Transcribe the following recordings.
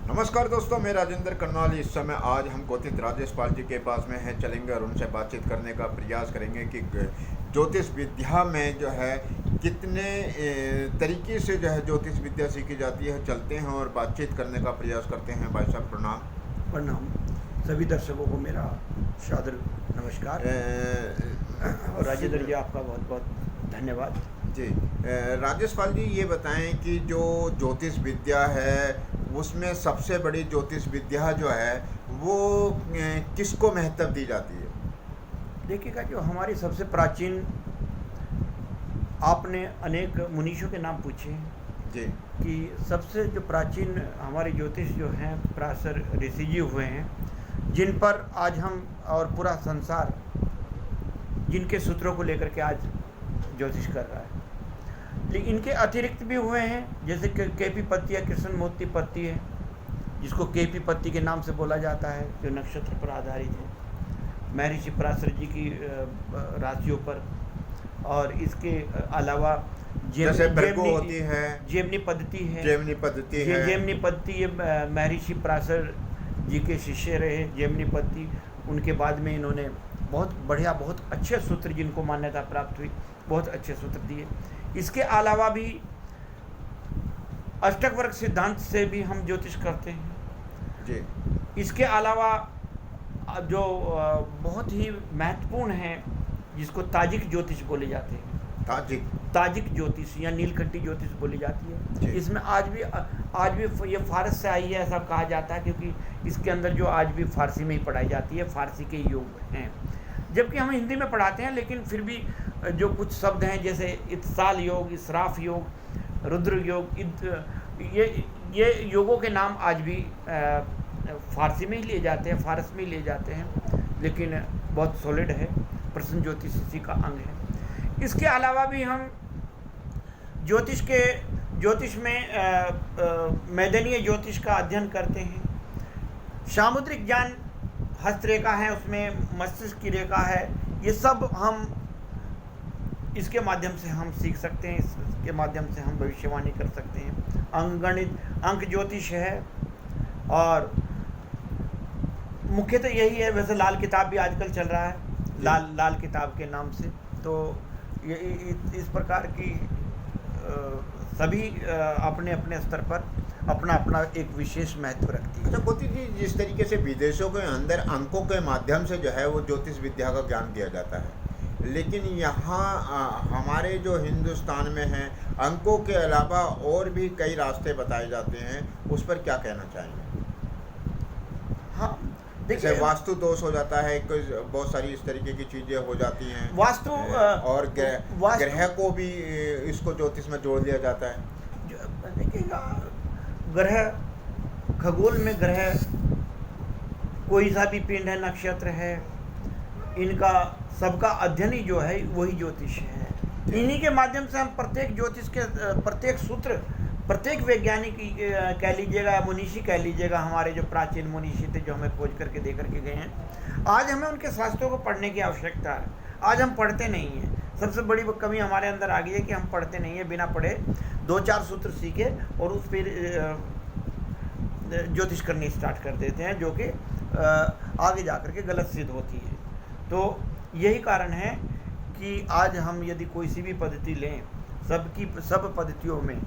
नमस्कार दोस्तों, मैं राजेंद्र करनाल। इस समय आज हम गोतित राजेश पाल जी के पास में हैं, चलेंगे और उनसे बातचीत करने का प्रयास करेंगे कि ज्योतिष विद्या में जो है कितने तरीके से जो है ज्योतिष विद्या सीखी जाती है। चलते हैं और बातचीत करने का प्रयास करते हैं। भाई साहब प्रणाम। प्रणाम। सभी दर्शकों को मेरा सादर नमस्कार। और राजेंद्र जी, आपका बहुत बहुत धन्यवाद जी। राजेश पाल जी, ये बताएं कि जो ज्योतिष विद्या है उसमें सबसे बड़ी ज्योतिष विद्या जो है वो किसको महत्व दी जाती है? देखिएगा, जो हमारी सबसे प्राचीन, आपने अनेक मुनीषों के नाम पूछे जी। कि सबसे जो प्राचीन हमारे ज्योतिष जो हैं पराशर ऋषि जी हुए हैं, जिन पर आज हम और पूरा संसार जिनके सूत्रों को लेकर के आज ज्योतिष कर रहा है। लेकिन इनके अतिरिक्त भी हुए हैं, जैसे केपी पत्ती या कृष्ण मोती पत्ती है, जिसको केपी पत्ती के नाम से बोला जाता है, जो नक्षत्र पर आधारित है, महर्षि पराशर जी की राशियों पर। और इसके अलावा जैसे भृगु होती है, जेमनी पद्धति है। जेमनी पद्धति है। जेमनी पद्धति ये महर्षि पराशर जी के शिष्य रहे जेमनी पद्धति। उनके बाद में इन्होंने बहुत बढ़िया, बहुत अच्छे सूत्र, जिनको मान्यता प्राप्त हुई, बहुत अच्छे सूत्र दिए। इसके अलावा भी अष्टक वर्ग सिद्धांत से भी हम ज्योतिष करते हैं जी। इसके अलावा जो बहुत ही महत्वपूर्ण है, जिसको ताजिक ज्योतिष बोले जाते हैं, ताजिक ज्योतिष या नीलकंठी ज्योतिष बोली जाती है। इसमें आज भी ये फारस से आई है, ऐसा कहा जाता है, क्योंकि इसके अंदर जो आज भी फारसी में ही पढ़ाई जाती है, फारसी के योग हैं, जबकि हम हिंदी में पढ़ाते हैं। लेकिन फिर भी जो कुछ शब्द हैं, जैसे इत्साल योग, इसराफ योग, रुद्र योग, ये योगों के नाम आज भी फारसी में ही लिए जाते हैं, फारस में ही लिए जाते हैं, लेकिन बहुत सॉलिड है। प्रश्न ज्योतिष इसी का अंग है। इसके अलावा भी हम ज्योतिष में मैदनीय ज्योतिष का अध्ययन करते हैं। सामुद्रिक ज्ञान, हस्तरेखा है, उसमें मस्तिष्क की रेखा है, ये सब हम इसके माध्यम से हम सीख सकते हैं, इसके माध्यम से हम भविष्यवाणी कर सकते हैं। अंकगणित, अंक ज्योतिष है, और मुख्यतः यही है। वैसे लाल किताब भी आजकल चल रहा है, लाल किताब के नाम से। तो ये इस प्रकार की सभी अपने अपने स्तर पर अपना अपना एक विशेष महत्व रखती है। अच्छा गोती जी, जिस तरीके से विदेशों के अंदर अंकों के माध्यम से जो है वो ज्योतिष विद्या का ज्ञान दिया जाता है, लेकिन यहाँ हमारे जो हिंदुस्तान में है, अंकों के अलावा और भी कई रास्ते बताए जाते हैं, उस पर क्या कहना चाहेंगे? हाँ, जैसे वास्तु दोष हो जाता है, बहुत सारी इस तरीके की चीजें हो जाती हैं। वास्तु और ग्रह को भी इसको ज्योतिष में जोड़ दिया जाता है। देखिएगा, ग्रह, खगोल में ग्रह, कोई सा भी पिंड है, नक्षत्र है, इनका सबका अध्ययन ही जो है वही ज्योतिष है। इन्हीं के माध्यम से हम प्रत्येक ज्योतिष के प्रत्येक सूत्र, प्रत्येक वैज्ञानिक कह लीजिएगा या मुनीषी कह लीजिएगा, हमारे जो प्राचीन मुनीषी थे, जो हमें खोज करके दे करके गए हैं, आज हमें उनके शास्त्रों को पढ़ने की आवश्यकता है। आज हम पढ़ते नहीं हैं। सबसे बड़ी कमी हमारे अंदर आ गई है कि हम पढ़ते नहीं हैं। बिना पढ़े 2-4 सूत्र सीखे और उस पर ज्योतिष करनी स्टार्ट कर देते हैं, जो कि आगे जा कर के गलत सिद्ध होती है। तो यही कारण है कि आज हम यदि कोई सी भी पद्धति लें, सब पद्धतियों में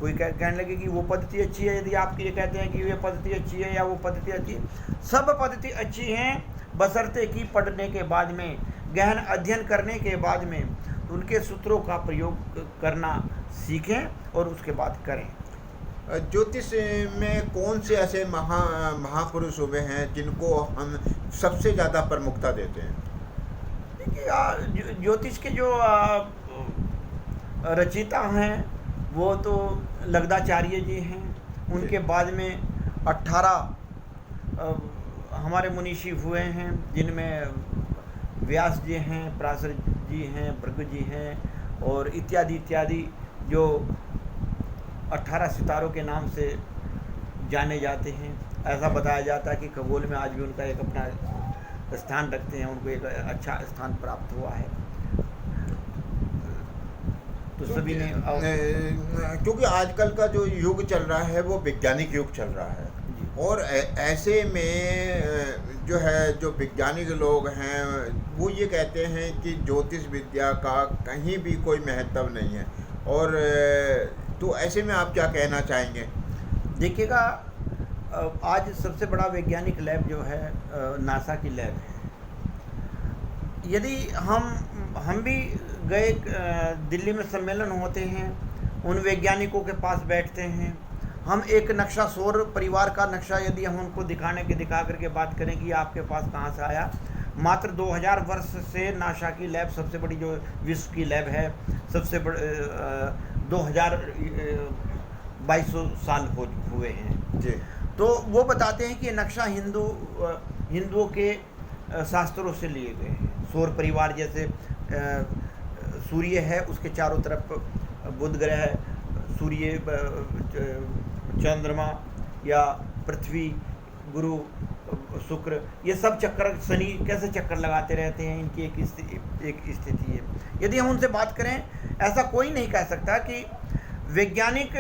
कोई कहने लगे कि वो पद्धति अच्छी है, यदि आप ये कहते हैं कि ये पद्धति अच्छी है या वो पद्धति अच्छी है, सब पद्धति अच्छी हैं, बशर्ते कि पढ़ने के बाद में, गहन अध्ययन करने के बाद में उनके सूत्रों का प्रयोग करना सीखें और उसके बाद करें। ज्योतिष में कौन से ऐसे महापुरुष हुए हैं जिनको हम सबसे ज़्यादा प्रमुखता देते हैं? देखिए, ज्योतिष के जो रचयिता हैं वो तो लगदाचार्य जी हैं। उनके बाद में 18 हमारे मुनीषी हुए हैं, जिनमें व्यास जी हैं, पराशर जी हैं, भृगु जी हैं, और इत्यादि इत्यादि, जो 18 सितारों के नाम से जाने जाते हैं। ऐसा बताया जाता है कि खगोल में आज भी उनका एक अपना स्थान रखते हैं, उनको एक अच्छा स्थान प्राप्त हुआ है। तो सभी ने क्योंकि आजकल का जो युग चल रहा है वो वैज्ञानिक युग चल रहा है, और ऐसे में जो है जो वैज्ञानिक लोग हैं वो ये कहते हैं कि ज्योतिष विद्या का कहीं भी कोई महत्व नहीं है, और तो ऐसे में आप क्या कहना चाहेंगे? देखिएगा, आज सबसे बड़ा वैज्ञानिक लैब जो है नासा की लैब है। यदि हम भी गए, दिल्ली में सम्मेलन होते हैं, उन वैज्ञानिकों के पास बैठते हैं, हम एक नक्शा सौर परिवार का नक्शा यदि हम उनको दिखा करके बात करें कि आपके पास कहाँ से आया, मात्र 2000 वर्ष से नासा की लैब सबसे बड़ी जो विश्व की लैब है, सबसे बड़े 2200 साल हुए हैं जी। तो वो बताते हैं कि ये नक्शा हिंदुओं के शास्त्रों से लिए गए हैं। सौर परिवार जैसे सूर्य है, उसके चारों तरफ बुध ग्रह, सूर्य, चंद्रमा या पृथ्वी, गुरु, शुक्र, ये सब चक्कर, शनि कैसे चक्कर लगाते रहते हैं, इनकी एक स्थिति है। यदि हम उनसे बात करें, ऐसा कोई नहीं कह सकता कि वैज्ञानिक,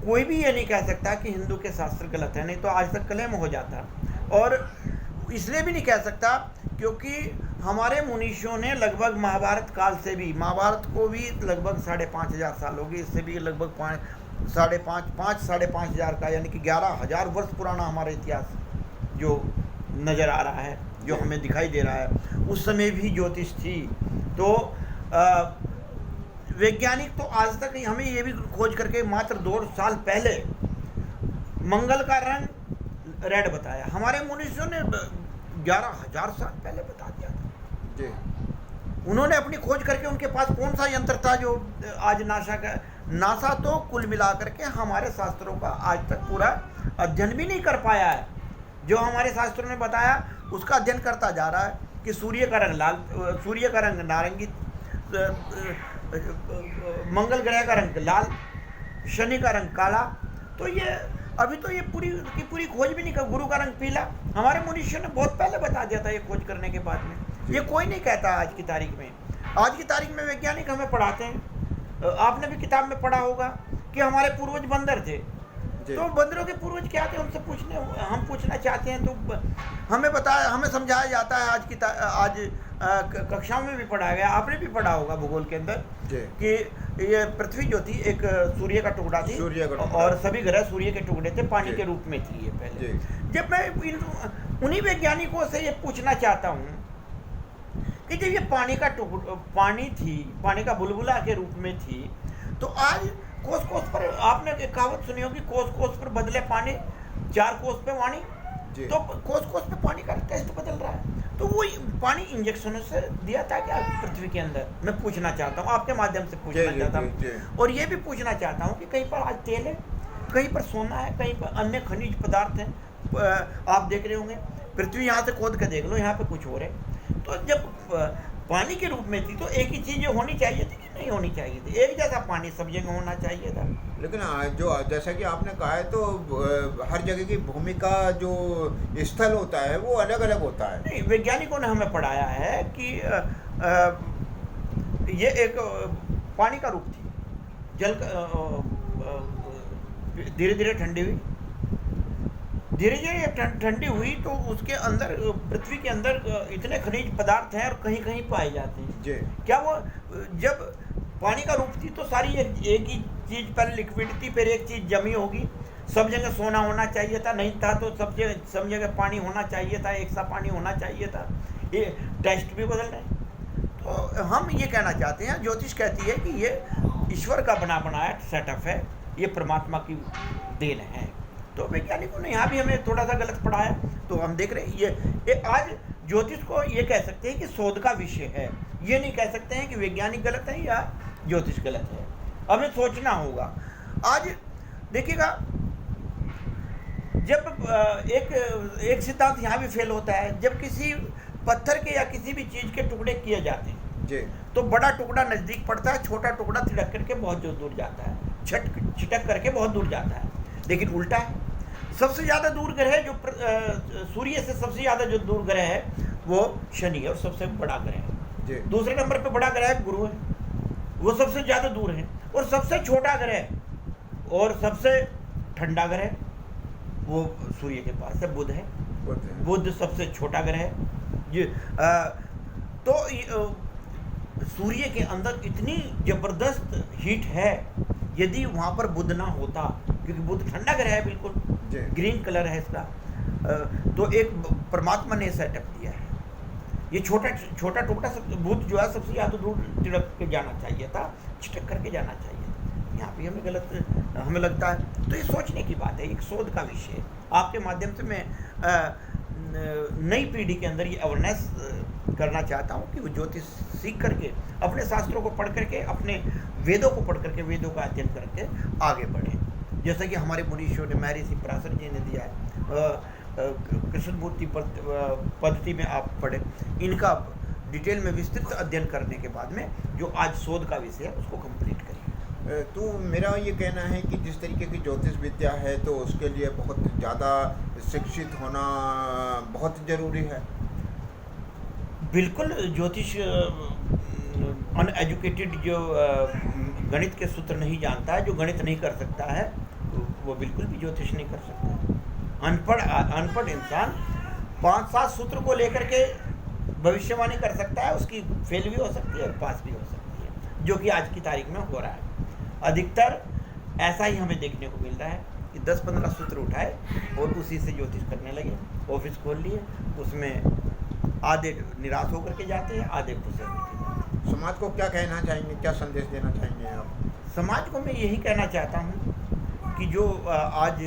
कोई भी ये नहीं कह सकता कि हिंदू के शास्त्र गलत है, नहीं तो आज तक क्लेम हो जाता। और इसलिए भी नहीं कह सकता क्योंकि हमारे मुनीषों ने लगभग महाभारत काल से भी, महाभारत को भी लगभग 5500 साल हो गए, इससे भी लगभग 5,500 का, यानी कि 11,000 वर्ष पुराना हमारा इतिहास जो नज़र आ रहा है, जो हमें दिखाई दे रहा है। उस समय भी ज्योतिष थी। तो वैज्ञानिक तो आज तक हमें ये भी खोज करके मात्र 2 साल पहले मंगल का रंग रेड बताया। हमारे मुनीषों ने 11,000 साल पहले बता दिया था जी। उन्होंने अपनी खोज करके, उनके पास कौन सा यंत्र था जो आज नासा तो कुल मिलाकर के हमारे शास्त्रों का आज तक पूरा अध्ययन भी नहीं कर पाया है। जो हमारे शास्त्रों ने बताया उसका अध्ययन करता जा रहा है कि सूर्य का रंग लाल, सूर्य का रंग नारंगी, मंगल ग्रह का रंग लाल, शनि का रंग काला। तो ये अभी तो ये पूरी खोज भी नहीं कर। गुरु का रंग पीला, हमारे मुनीषियों ने बहुत पहले बता दिया था ये खोज करने के बाद में। ये कोई नहीं कहता आज की तारीख में। आज की तारीख में वैज्ञानिक हमें पढ़ाते हैं, आपने भी किताब में पढ़ा होगा कि हमारे पूर्वज बंदर थे। तो बंदरों के पूर्वज क्या थे, उनसे हम पूछना चाहते हैं तो हमें समझाया जाता है। आज कक्षाओं में भी पढ़ाया गया, आपने भी पढ़ा होगा भूगोल के अंदर कि ये पृथ्वी जो थी एक सूर्य का टुकड़ा थी, और सभी ग्रह सूर्य के टुकड़े थे, पानी के रूप में थी ये पहले। जब मैं उन्हीं वैज्ञानिकों से ये पूछना चाहता हूँ कि जब ये पानी का बुलबुला के रूप में थी, तो आज कोस कोस पर, आपने एक कहावत सुनी होगी, कोस कोस पर बदले पानी, 4 कोस पे वाणी। तो कोस कोस पे पानी का टेस्ट बदल रहा है। तो वो पानी इंजेक्शनों से दिया था क्या पृथ्वी के अंदर? मैं पूछना चाहता हूँ, आपके माध्यम से पूछना चाहता हूँ। और ये भी पूछना चाहता हूँ कि कहीं पर आज तेल है, कहीं पर सोना है, कहीं पर अन्य खनिज पदार्थ हैं। आप देख रहे होंगे, पृथ्वी यहाँ से खोद के देख लो, यहाँ पे कुछ हो रहा है। तो जब पानी के रूप में थी तो एक ही चीज़ होनी चाहिए थी कि नहीं होनी चाहिए थी? एक जैसा पानी सब जगह होना चाहिए था। लेकिन जो जैसा कि आपने कहा है, तो हर जगह की भूमि का जो स्थल होता है वो अलग अलग होता है। नहीं, वैज्ञानिकों ने हमें पढ़ाया है कि ये एक पानी का रूप थी, जल धीरे धीरे ठंडी हुई तो उसके अंदर, पृथ्वी के अंदर इतने खनिज पदार्थ हैं और कहीं कहीं पाए जाते हैं जी। क्या वो जब पानी का रूप थी तो सारी एक ही चीज़ पहले लिक्विड थी, फिर एक चीज़ जमी होगी। सब जगह सोना होना चाहिए था, नहीं था तो सब जगह पानी होना चाहिए था, एक सा पानी होना चाहिए था। ये टेस्ट भी बदल रहे हैं। तो हम ये कहना चाहते हैं, ज्योतिष कहती है कि ये ईश्वर का बनाया सेटअप है, ये परमात्मा की देन है। तो वैज्ञानिकों ने यहाँ भी हमें थोड़ा सा गलत पढ़ाया। तो हम देख रहे हैं ये आज ज्योतिष को ये कह सकते हैं कि शोध का विषय है, ये नहीं कह सकते हैं कि वैज्ञानिक गलत है या ज्योतिष गलत है। हमें सोचना होगा। आज देखिएगा, जब एक सिद्धांत यहाँ भी फेल होता है, जब किसी पत्थर के या किसी भी चीज़ के टुकड़े किए जाते हैं जी, तो बड़ा टुकड़ा नज़दीक पड़ता है, छोटा टुकड़ा तिड़क करके बहुत दूर जाता है, छिटक करके बहुत दूर जाता है। लेकिन उल्टा है, सबसे ज़्यादा दूर ग्रह जो सूर्य से सबसे ज़्यादा जो दूर ग्रह है वो शनि है, और सबसे बड़ा ग्रह है। दूसरे नंबर पे बड़ा ग्रह गुरु है, वो सबसे ज़्यादा दूर है। और सबसे छोटा ग्रह और सबसे ठंडा ग्रह वो सूर्य के पास है, बुध है। बुध सबसे छोटा ग्रह है जी। सूर्य के अंदर इतनी जबरदस्त हीट है, यदि वहाँ पर बुध ना होता, क्योंकि बुध ठंडा ग्रह है, बिल्कुल ग्रीन कलर है इसका, तो एक परमात्मा ने सेटअप दिया है। ये छोटा टुकड़ा बुध जो है सबसे ज़्यादा दूर तिड़क के जाना चाहिए था, छिटक करके जाना चाहिए। यहाँ पे हमें लगता है। तो ये सोचने की बात है, एक शोध का विषय है। आपके माध्यम से मैं नई पीढ़ी के अंदर ये अवेयरनेस करना चाहता हूँ कि वो ज्योतिष सीख करके, अपने शास्त्रों को पढ़ करके, अपने वेदों को पढ़ करके, वेदों का अध्ययन करके आगे बढ़े। जैसा कि हमारे मुनीषियों ने, महर्षि पराशर जी ने दिया है, कृष्णमूर्ति पद्धति में आप पढ़े, इनका डिटेल में विस्तृत अध्ययन करने के बाद में जो आज शोध का विषय है उसको कंप्लीट करिए। तो मेरा ये कहना है कि जिस तरीके की ज्योतिष विद्या है तो उसके लिए बहुत ज़्यादा शिक्षित होना बहुत ज़रूरी है। बिल्कुल, ज्योतिष अनएजुकेटेड जो गणित के सूत्र नहीं जानता है, जो गणित नहीं कर सकता है, वो बिल्कुल भी ज्योतिष नहीं कर सकता। अनपढ़ इंसान 5-7 सूत्र को लेकर के भविष्यवाणी कर सकता है, उसकी फेल भी हो सकती है और पास भी हो सकती है, जो कि आज की तारीख में हो रहा है। अधिकतर ऐसा ही हमें देखने को मिल रहा है कि 10-15 सूत्र उठाए और उसी से ज्योतिष करने लगे, ऑफिस खोल लिए, उसमें आधे निराश होकर के जाते हैं, आधे खुश होकर के जाते हैं। समाज को क्या कहना चाहेंगे, क्या संदेश देना चाहेंगे आप? समाज को मैं यही कहना चाहता हूँ कि जो आज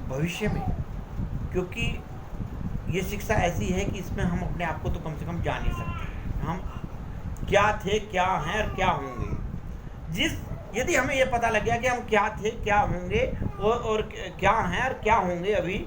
भविष्य में, क्योंकि ये शिक्षा ऐसी है कि इसमें हम अपने आप को तो कम से कम जान ही सकते हैं, हम क्या थे, क्या हैं और क्या होंगे। यदि हमें ये पता लग गया कि हम क्या थे, क्या होंगे और क्या हैं और क्या होंगे अभी,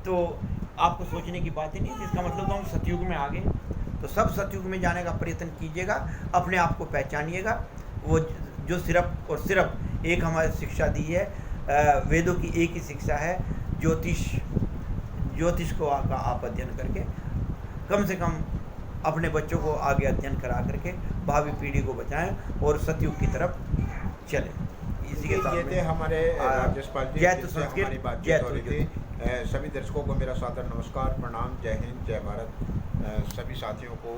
तो आपको सोचने की बात ही नहीं, जिसका मतलब तो हम सतयुग में आ गए। तो सब सतयुग में जाने का प्रयत्न कीजिएगा, अपने आप को पहचानिएगा। वो जो सिर्फ और सिर्फ एक हमारी शिक्षा दी है, वेदों की एक ही शिक्षा है, ज्योतिष को आप अध्ययन करके कम से कम अपने बच्चों को आगे अध्ययन करा करके भावी पीढ़ी को बचाएं और सतयुग की तरफ चलें। इसी के साथ में हमारे राजेश पाल जी से हमारी बातचीत हो रही थी। सभी दर्शकों को मेरा सादर नमस्कार, प्रणाम, जय हिंद, जय भारत। सभी साथियों को